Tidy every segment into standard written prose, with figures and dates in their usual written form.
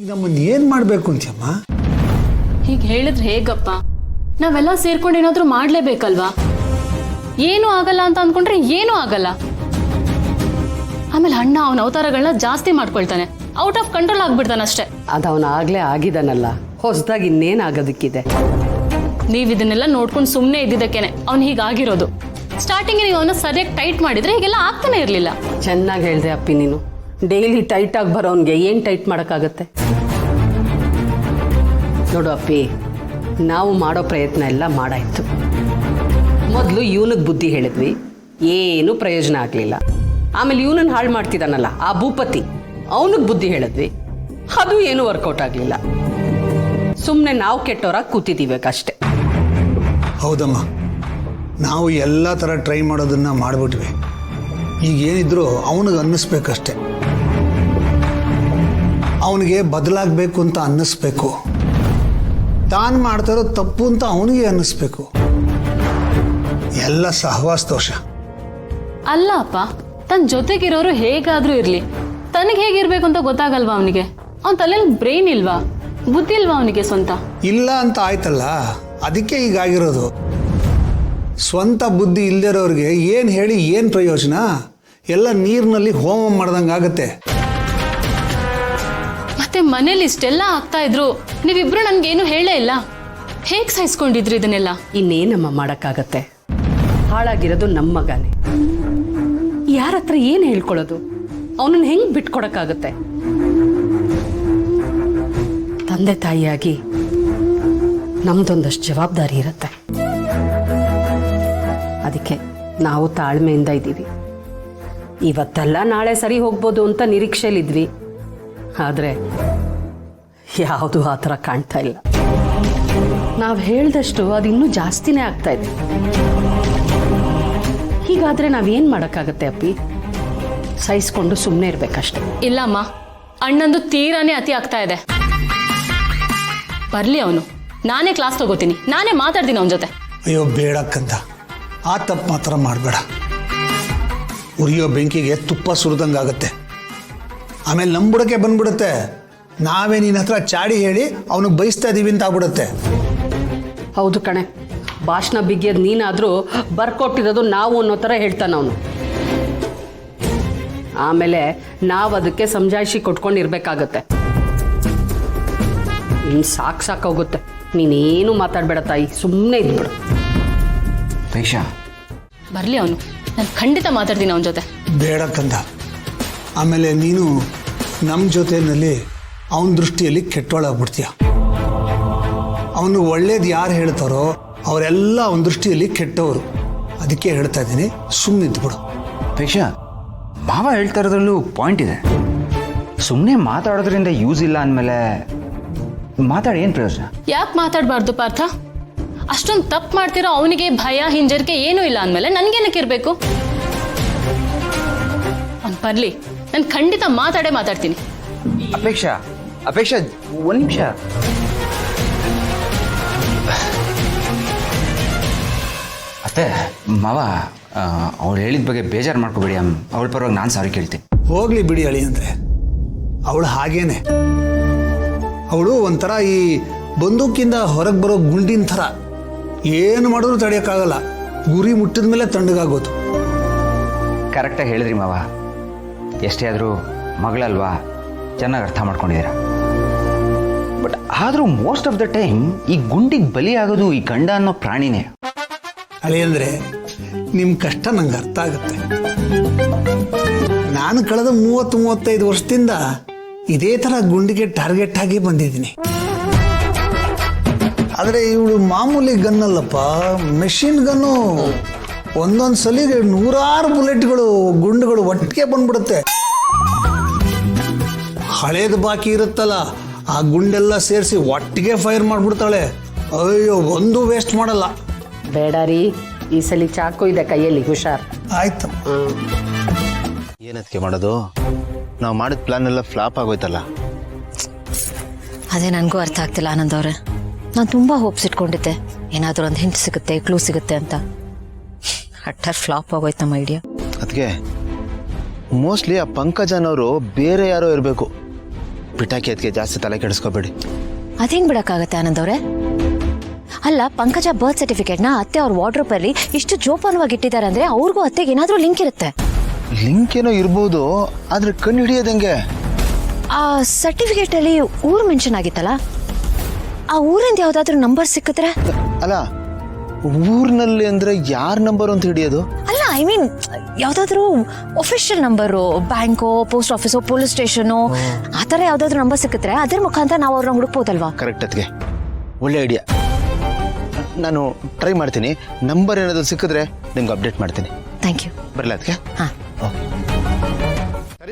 ಈಗ ನಮ್ಮನ್ನು ಏನು ಮಾಡಬೇಕು ಅಂತ್ಯಮ್ಮ? ಹೀಗೆ ಹೇಳಿದ್ರೆ ಹೇಗಪ್ಪ? ನಾವೆಲ್ಲ ಸೇರ್ಕೊಂಡು ಏನಾದರೂ ಮಾಡಲೇಬೇಕಲ್ವಾ? ಏನೂ ಆಗಲ್ಲ ಅಂತ ಅಂದ್ಕೊಂಡ್ರೆ ಏನೂ ಆಗಲ್ಲ. ಆಮೇಲೆ ಅಣ್ಣ ಅವನ ಅವತಾರಗಳನ್ನ ಜಾಸ್ತಿ ಮಾಡ್ಕೊಳ್ತಾನೆ, ಔಟ್ ಆಫ್ ಕಂಟ್ರೋಲ್ ಆಗ್ಬಿಡ್ತಾನೆ ಅಷ್ಟೇ. ಅದು ಅವನು ಆಗ್ಲೇ ಆಗಿದಾನಲ್ಲ, ಹೊಸದಾಗಿ ಇನ್ನೇನಾಗೋದಕ್ಕಿದೆ? ನೀವು ಇದನ್ನೆಲ್ಲ ನೋಡ್ಕೊಂಡು ಸುಮ್ಮನೆ ಇದ್ದಿದ್ದಕ್ಕೇನೆ ಅವ್ನು ಹೀಗಾಗಿರೋದು. ಸ್ಟಾರ್ಟಿಂಗ್ ನೀವು ಅವನ್ನ ಸರಿಯಾಗಿ ಟೈಟ್ ಮಾಡಿದ್ರೆ ಹೀಗೆಲ್ಲ ಆಗ್ತಾನೆ ಇರಲಿಲ್ಲ. ಚೆನ್ನಾಗಿ ಹೇಳಿದೆ ಅಪ್ಪಿ ನೀನು. ಡೈಲಿ ಟೈಟ್ ಆಗಿ ಬರೋನ್ಗೆ ಏನು ಟೈಟ್ ಮಾಡೋಕ್ಕಾಗತ್ತೆ? ನೋಡು ಅಪ್ಪಿ, ನಾವು ಮಾಡೋ ಪ್ರಯತ್ನ ಎಲ್ಲ ಮಾಡಾಯ್ತು. ಮೊದಲು ಇವನಿಗೆ ಬುದ್ಧಿ ಹೇಳಿದ್ವಿ, ಏನು ಪ್ರಯೋಜನ ಆಗಲಿಲ್ಲ. ಆಮೇಲೆ ಇವನನ್ನು ಹಾಳು ಮಾಡ್ತಿದ್ದಾನಲ್ಲ ಆ ಭೂಪತಿ, ಅವನಿಗೆ ಬುದ್ಧಿ ಹೇಳಿದ್ವಿ, ಅದು ಏನು ವರ್ಕೌಟ್ ಆಗಲಿಲ್ಲ. ಸುಮ್ಮನೆ ನಾವು ಕೆಟ್ಟವರಾಗಿ ಕೂತಿದ್ದೀವಿ ಅಷ್ಟೇ. ಹೌದಮ್ಮ, ನಾವು ಎಲ್ಲ ಥರ ಟ್ರೈ ಮಾಡೋದನ್ನ ಮಾಡಿಬಿಟ್ವಿ. ಈಗ ಏನಿದ್ರು ಅವನಿಗೆ ಅನ್ನಿಸ್ಬೇಕಷ್ಟೆ. ಅವನಿಗೆ ಬದಲಾಗಬೇಕು ಅಂತ ಅನ್ನಿಸ್ಬೇಕು. ತಾನು ಮಾಡ್ತಾರೋ ತಪ್ಪು ಅಂತ ಅವನಿಗೆ ಅನ್ನಿಸ್ಬೇಕು. ಎಲ್ಲ ಸಹವಾಸ ದೋಷ. ಅಲ್ಲ ಅಪ್ಪ, ತನ್ನ ಜೊತೆಗಿರೋರು ಹೇಗಾದ್ರೂ ಇರ್ಲಿ, ತನಗೆ ಹೇಗಿರ್ಬೇಕು ಅಂತ ಗೊತ್ತಾಗಲ್ವಾ ಅವನಿಗೆ? ಅವನ ತಲೆಯಲ್ಲಿ ಬ್ರೈನ್ ಇಲ್ವಾ? ಬುದ್ಧಿ ಇಲ್ವಾ ಅವನಿಗೆ ಸ್ವಂತ? ಇಲ್ಲ ಅಂತ ಆಯ್ತಲ್ಲ, ಅದಕ್ಕೆ ಹೀಗಾಗಿರೋದು. ಸ್ವಂತ ಬುದ್ಧಿ ಇಲ್ದಿರೋರಿಗೆ ಏನು ಹೇಳಿ ಏನು ಪ್ರಯೋಜನ? ಎಲ್ಲ ನೀರಿನಲ್ಲಿ ಹೋಮ ಮಾಡ್ದಂಗಾಗತ್ತೆ. ಮತ್ತೆ ಮನೇಲಿ ಇಷ್ಟೆಲ್ಲ ಆಗ್ತಾ ಇದ್ರು ನೀವಿಬ್ರು ನನ್ಗೇನು ಹೇಳೇ ಇಲ್ಲ. ಹೇಗ್ ಸಹಿಸ್ಕೊಂಡಿದ್ರಿ ಇದನ್ನೆಲ್ಲ? ಇನ್ನೇನಮ್ಮ ಮಾಡೋಕ್ಕಾಗತ್ತೆ? ಹಾಳಾಗಿರೋದು ನಮ್ಮ ಮಗನೇ. ಯಾರ ಹತ್ರ ಏನು ಹೇಳ್ಕೊಳ್ಳೋದು? ಅವನನ್ನು ಹೆಂಗೆ ಬಿಟ್ಕೊಡಕ್ಕಾಗತ್ತೆ? ತಂದೆ ತಾಯಿಯಾಗಿ ನಮ್ದೊಂದಷ್ಟು ಜವಾಬ್ದಾರಿ ಇರುತ್ತೆ. ಅದಕ್ಕೆ ನಾವು ತಾಳ್ಮೆಯಿಂದ ಇದ್ದೀವಿ. ಇವತ್ತೆಲ್ಲ ನಾಳೆ ಸರಿ ಹೋಗ್ಬೋದು ಅಂತ ನಿರೀಕ್ಷೆಯಲ್ಲಿದ್ವಿ. ಆದರೆ ಯಾವುದು ಆ ಥರ ಕಾಣ್ತಾ ಇಲ್ಲ. ನಾವು ಹೇಳ್ದಷ್ಟು ಅದು ಇನ್ನೂ ಜಾಸ್ತಿನೇ ಆಗ್ತಾ ಇದೆ. ಹೀಗಾದ್ರೆ ನಾವೇನು ಮಾಡೋಕ್ಕಾಗತ್ತೆ ಅಪ್ಪಿ? ಸಹಿಸ್ಕೊಂಡು ಸುಮ್ಮನೆ ಇರ್ಬೇಕಷ್ಟೆ. ಇಲ್ಲಮ್ಮ, ಅಣ್ಣಂದು ತೀರಾನೇ ಅತಿ ಆಗ್ತಾ ಇದೆ. ಬರ್ಲಿ ಅವನು, ನಾನೇ ಕ್ಲಾಸ್ ತಗೋತೀನಿ, ನಾನೇ ಮಾತಾಡ್ತೀನಿ ಅವನ ಜೊತೆ. ಅಯ್ಯೋ ಬೇಡಕ್ಕಂತ, ಆ ತಪ್ಪು ಮಾತ್ರ ಮಾಡಬೇಡ. ಉರಿಯೋ ಬೆಂಕಿಗೆ ತುಪ್ಪ ಸುರಿದಂಗಾಗತ್ತೆ. ಆಮೇಲೆ ನಂಬುಡಕ್ಕೆ ಬಂದ್ಬಿಡುತ್ತೆ. ನಾವೇ ನಿನ್ನ ಹತ್ರ ಚಾಡಿ ಹೇಳಿ ಅವನಿಗೆ ಬಯಸ್ತಾ ಇದ್ದೀವಿ ಅಂತ ಆಗ್ಬಿಡುತ್ತೆ. ಹೌದು ಕಣೆ, ಭಾಷಣ ಬಿಗಿಯೋದು ನೀನಾದರೂ ಬರ್ಕೊಟ್ಟಿರೋದು ನಾವು ಅನ್ನೋ ಥರ ಹೇಳ್ತಾನೆ ಅವನು. ಆಮೇಲೆ ನಾವು ಅದಕ್ಕೆ ಸಮಜಾಯಿಷಿ ಕೊಟ್ಕೊಂಡಿರ್ಬೇಕಾಗತ್ತೆ. ಇನ್ನು ಸಾಕಾಗೋಗುತ್ತೆ. ನೀನೇನು ಮಾತಾಡಬೇಡ ತಾಯಿ, ಸುಮ್ಮನೆ ಇದ್ಬಿಡು. ಪೈಷಾ, ಬರ್ಲಿ ಅವನು, ನಾನು ಖಂಡಿತ ಮಾತಾಡ್ತೀನಿ ಅವನ ಜೊತೆ. ಬೇಡಕ್ಕಂದ, ಆಮೇಲೆ ನೀನು ನಮ್ಮ ಜೊತೆಯಲ್ಲಿ ಅವನ ದೃಷ್ಟಿಯಲ್ಲಿ ಕೆಟ್ಟೋಳಾಗ್ಬಿಡ್ತೀಯ. ಅವನು ಒಳ್ಳೇದು ಯಾರು ಹೇಳ್ತಾರೋ ಅವರೆಲ್ಲ ಅವನ ದೃಷ್ಟಿಯಲ್ಲಿ ಕೆಟ್ಟವರು. ಅದಕ್ಕೆ ಹೇಳ್ತಾ ಇದ್ದೀನಿ, ಸುಮ್ಮನಿದ್ಬಿಡು. ಪೈಷಾ, ಮಾವ ಹೇಳ್ತಾ ಇರೋದ್ರಲ್ಲೂ ಪಾಯಿಂಟ್ ಇದೆ. ಸುಮ್ಮನೆ ಮಾತಾಡೋದ್ರಿಂದ ಯೂಸ್ ಇಲ್ಲ ಅಂದಮೇಲೆ ಮಾತಾಡಿ ಏನು ಪ್ರಯೋಜನ? ಯಾಕೆ ಮಾತಾಡಬಾರ್ದು ಪಾರ್ಥ? ಅಷ್ಟೊಂದು ತಪ್ಪು ಮಾಡ್ತಿರೋ ಅವನಿಗೆ ಭಯ ಹಿಂಜರಿಕೆ ಏನೂ ಇಲ್ಲ ಅಂದಮೇಲೆ ನನ್ಗೇನಕ್ಕೆ ಇರಬೇಕು? ಅವ್ನು ಬರ್ಲಿ, ನಾನು ಖಂಡಿತ ಮಾತಾಡ್ತೀನಿ. ಅಪೇಕ್ಷಾ, ಒಂದು ನಿಮಿಷ. ಅತ್ತೆ, ಮಾವ ಅವಳು ಹೇಳಿದ ಬಗ್ಗೆ ಬೇಜಾರು ಮಾಡ್ಕೋಬೇಡಿ. ಅವಳ ಪರವಾಗಿ ನಾನು ಸಾರಿ ಕೇಳ್ತೀನಿ. ಹೋಗ್ಲಿ ಬಿಡಿ ಅಳಿ ಅಂದರೆ, ಅವಳು ಹಾಗೇನೆ. ಅವಳು ಒಂಥರ ಈ ಬಂದೂಕಿಂದ ಹೊರಗೆ ಬರೋ ಗುಂಡಿನ ಥರ. ಏನು ಮಾಡಿದ್ರು ತಡೆಯೋಕ್ಕಾಗಲ್ಲ. ಗುರಿ ಮುಟ್ಟಿದ ಮೇಲೆ ತಣ್ಣಗಾಗೋದು. ಕರೆಕ್ಟಾಗಿ ಹೇಳಿದ್ರಿ ಮಾವ. ಎಷ್ಟೇ ಆದರೂ ಮಗಳಲ್ವಾ, ಚೆನ್ನಾಗಿ ಅರ್ಥ ಮಾಡ್ಕೊಂಡಿದ್ದೀರ. ಬಟ್ ಆದರೂ ಮೋಸ್ಟ್ ಆಫ್ ದ ಟೈಮ್ ಈ ಗುಂಡಿಗೆ ಬಲಿ ಆಗೋದು ಈ ಗಂಡ ಅನ್ನೋ ಪ್ರಾಣಿನೇ. ಅಳಿ ಅಂದರೆ ನಿಮ್ಮ ಕಷ್ಟ ನಂಗೆ ಅರ್ಥ ಆಗುತ್ತೆ. ನಾನು ಕಳೆದ 30-35 ವರ್ಷದಿಂದ ಇದೇ ಥರ ಗುಂಡಿಗೆ ಟಾರ್ಗೆಟ್ ಆಗಿ ಬಂದಿದ್ದೀನಿ. ಆದರೆ ಇವಳು ಮಾಮೂಲಿ ಗನ್ನಲ್ಲಪ್ಪ, ಮೆಷಿನ್ ಗನ್ನು. ಒಂದೊಂದು ಸಲಿಗೆ 100 ಬುಲೆಟ್ಗಳು, ಗುಂಡುಗಳು ಒಟ್ಟಿಗೆ ಬಂದ್ಬಿಡುತ್ತೆ. ಹಳೇದು ಬಾಕಿ ಇರುತ್ತಲ್ಲ, ಆ ಗುಂಡೆಲ್ಲ ಸೇರಿಸಿ ಒಟ್ಟಿಗೆ ಫೈರ್ ಮಾಡಿಬಿಡ್ತಾಳೆ. ಅಯ್ಯೋ, ಒಂದು ವೇಸ್ಟ್ ಮಾಡಲ್ಲ. ಬೇಡ ರೀ, ಈ ಸಲ ಚಾಕು ಇದೆ ಕೈಯಲ್ಲಿ, ಹುಷಾರ್. ಆಯ್ತು. ಏನದಕ್ಕೆ ಮಾಡೋದು? ನಾವು ಮಾಡಿದ ಪ್ಲಾನ್ ಎಲ್ಲ ಫ್ಲಾಪ್ ಆಗೋಯ್ತಲ್ಲ. ಅದೇ ನನಗೂ ಅರ್ಥ ಆಗ್ತಿಲ್ಲ ಆನಂದ್ ಅವ್ರೆ. ನಾನು ತುಂಬ ಹೋಪ್ಸ್ ಇಟ್ಕೊಂಡಿದ್ದೆ, ಏನಾದರೂ ಒಂದು ಹಿಂಟ್ ಸಿಗುತ್ತೆ, ಕ್ಲೂ ಸಿಗುತ್ತೆ ಅಂತ. ಅಟ್ಟರ್ ಫ್ಲಾಪ್ ಆಗೋಯ್ತು ನಮ್ಮ ಐಡಿಯಾ. ಅದಕ್ಕೆ ಮೋಸ್ಟ್ಲಿ ಆ ಪಂಕಜನವರು ಬೇರೆ ಯಾರೋ ಇರಬೇಕು. ಬಿಟ್ಟಾಕಿ ಅದಕ್ಕೆ ಜಾಸ್ತಿ ತಲೆ ಕೆಡಿಸ್ಕೋಬೇಡಿ. ಅದೇಂಗ್ ಬಿಡಕ್ಕಾಗತ್ತೆ ಆನಂದ್ ಅವ್ರೆ? ಅಲ್ಲ, ಪಂಕಜ ಬರ್ತ್ ಸರ್ಟಿಫಿಕೇಟ್ನ ಅತ್ತೆ ಅವ್ರ ವಾರ್ಡ್ರೋಬಲ್ಲಿ ಇಷ್ಟು ಜೋಪಾನವಾಗಿ ಇಟ್ಟಿದ್ದಾರೆ ಅಂದ್ರೆ ಅವ್ರಿಗೂ ಅತ್ತೆಗೆ ಏನಾದ್ರೂ ಲಿಂಕ್ ಇರುತ್ತೆ. ಲಿಂಕ್ ಏನೋ ಇರ್ಬೋದು, ಆದ್ರೆ ಕಣ್ಣು ಹಿಡಿಯೋದಂಗೆ. ಆ ಸರ್ಟಿಫಿಕೇಟ್ ಅಲ್ಲಿ ಊರು ಮೆನ್ಷನ್ ಆಗಿತ್ತಲ್ಲ, ಆ ಊರಿಂದ ಯಾವ್ದಾದ್ರು ನಂಬರ್ ಸಿಕ್ಕಿದ್ರೆ? ಅಲ್ಲ, ಊರಿನಲ್ಲಿ ಅಂದ್ರೆ ಯಾರ ನಂಬರ್ ಅಂತ ಹಿಡಿಯೋದು? ಅಲ್ಲ, ಐ ಮೀನ್ ಯಾವ್ದಾದ್ರು ಒಫಿಷಿಯಲ್ ನಂಬರು, ಬ್ಯಾಂಕೋ, ಪೋಸ್ಟ್ ಆಫೀಸೋ, ಪೊಲೀಸ್ ಸ್ಟೇಷನು, ಆ ಥರ ಯಾವ್ದಾದ್ರು ನಂಬರ್ ಸಿಕ್ಕಿದ್ರೆ ಅದ್ರ ಮುಖಾಂತರ ನಾವು ಅವ್ರನ್ನ ಹುಡುಕ್ಬೋದಲ್ವಾ? ಕರೆಕ್ಟ್, ಅದಕ್ಕೆ ಒಳ್ಳೆ ಐಡಿಯಾ. ನಾನು ಟ್ರೈ ಮಾಡ್ತೀನಿ. ನಂಬರ್ ಏನಾದ್ರು ಸಿಕ್ಕಿದ್ರೆ ನಿಮ್ಗೆ ಅಪ್ಡೇಟ್ ಮಾಡ್ತೀನಿ. Thank you. ಬರಲ್ಲ ಅದಕ್ಕೆ? ಹಾಂ.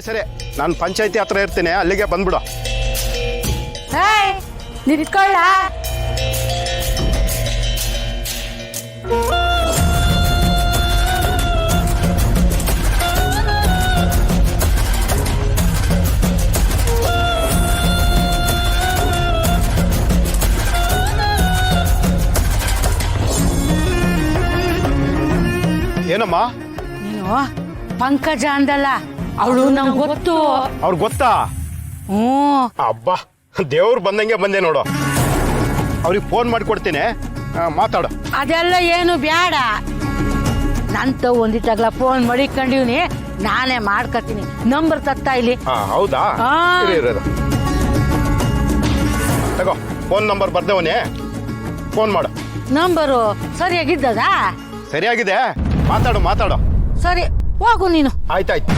ಸರಿ, ನಾನು ಪಂಚಾಯತಿ ಹತ್ರ ಇರ್ತೀನಿ, ಅಲ್ಲಿಗೆ ಬಂದ್ಬಿಡು. ನೀನ್ ಇಟ್ಕೊಳ್ಳ. ಏನಮ್ಮ? ನೀನು ಪಂಕಜ ಅಂದಲ್ಲ, ಅವಳು ನಂಗೆ ಗೊತ್ತು. ಅವ್ರಿಗೆ ಗೊತ್ತಾ? ಅಬ್ಬಾ, ದೇವ್ರು ಬಂದಂಗೆ ಬಂದೆ ನೋಡು. ಅವ್ರಿಗೆ ಫೋನ್ ಮಾಡಿಕೊಡ್ತೀನಿ, ಮಾತಾಡು. ಅದೆಲ್ಲ ಏನು ಬೇಡ, ನಂತ ಒಂದಿಟ್ಟಾಗ್ಲ ಫೋನ್ ಮಡಿಕೊಂಡಿವ್ನಿ, ನಾನೇ ಮಾಡ್ಕೊತೀನಿ. ನಂಬರ್ ತತ್ತಾ ಇಲ್ಲಿ. ಹೌದಾ? ಹಾ. ಇರು. ತಗೋ, ಫೋನ್ ನಂಬರ್ ಬರ್ದೇವನೇ, ಫೋನ್ ಮಾಡು. ನಂಬರು ಸರಿಯಾಗಿದ್ದದಾ? ಸರಿಯಾಗಿದೆ, ಮಾತಾಡು. ಸರಿ, ಹೋಗು ನೀನು. ಆಯ್ತಾಯ್ತು.